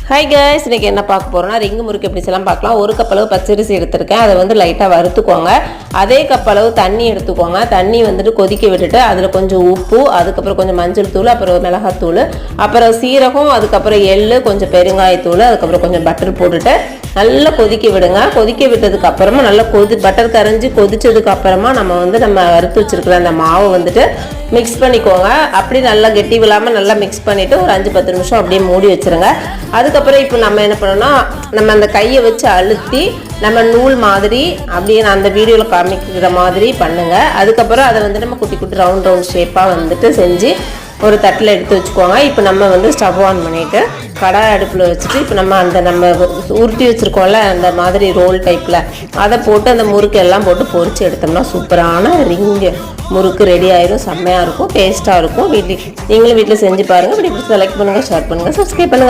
Hi guys, இன்றைக்கி என்ன பார்க்க போகிறோன்னா ரிங்கு முறுக்கு எப்படி செய்யலாம் பார்க்கலாம். ஒரு கப் அளவு பச்சரிசி எடுத்துருக்கேன். அதை வந்து லைட்டாக வறுத்துக்கோங்க. அதே கப் அளவு தண்ணி எடுத்துக்கோங்க. தண்ணி வந்துட்டு கொதிக்க விட்டுட்டு அதில் கொஞ்சம் உப்பு, அதுக்கப்புறம் கொஞ்சம் மஞ்சள் தூள், அப்புறம் மிளகாத்தூள், அப்புறம் சீரகம், அதுக்கப்புறம் எள்ளு, கொஞ்சம் பெருங்காயத்தூள், அதுக்கப்புறம் கொஞ்சம் பட்டர் போட்டுட்டு நல்லா கொதிக்க விடுங்க. கொதிக்க விட்டதுக்கு அப்புறமா நல்லா பட்டர் கரைஞ்சி கொதிச்சதுக்கு அப்புறமா நம்ம வறுத்து வச்சிருக்கிற அந்த மாவை வந்துட்டு மிக்ஸ் பண்ணிக்கோங்க. அப்படி நல்லா கெட்டி விழாமல் நல்லா மிக்ஸ் பண்ணிவிட்டு ஒரு 5-10 நிமிஷம் அப்படியே மூடி வச்சுருங்க. அதுக்கப்புறம் இப்போ நம்ம என்ன பண்ணோம்னா, நம்ம அந்த கையை வச்சு அழுத்தி நம்ம நூல் மாதிரி அப்படியே நான் அந்த வீடியோவில் காமிக்கிற மாதிரி பண்ணுங்கள். அதுக்கப்புறம் அதை வந்து நம்ம குட்டி குட்டி ரவுண்ட் ஷேப்பாக வந்துட்டு செஞ்சு ஒரு தட்டில் எடுத்து வச்சுக்கோங்க. இப்போ நம்ம வந்து ஸ்டவ் ஆன் பண்ணிவிட்டு கடாய் அடுப்பில் வச்சுட்டு இப்போ நம்ம உருட்டி வச்சுருக்கோம்ல அந்த மாதிரி ரோல் டைப்பில் அதை போட்டு அந்த முறுக்கு எல்லாம் போட்டு பொரிச்சு எடுத்தோம்னா சூப்பரான ரிங்கு முறுக்கு ரெடி ஆயிரும். செம்மையாக இருக்கும், டேஸ்ட்டாக இருக்கும். நீங்களும் வீட்டில் செஞ்சு பாருங்கள். இப்படி செலக்ட் பண்ணுங்கள், ஷேர் பண்ணுங்கள், சப்ஸ்கிரைப் பண்ணுங்கள்.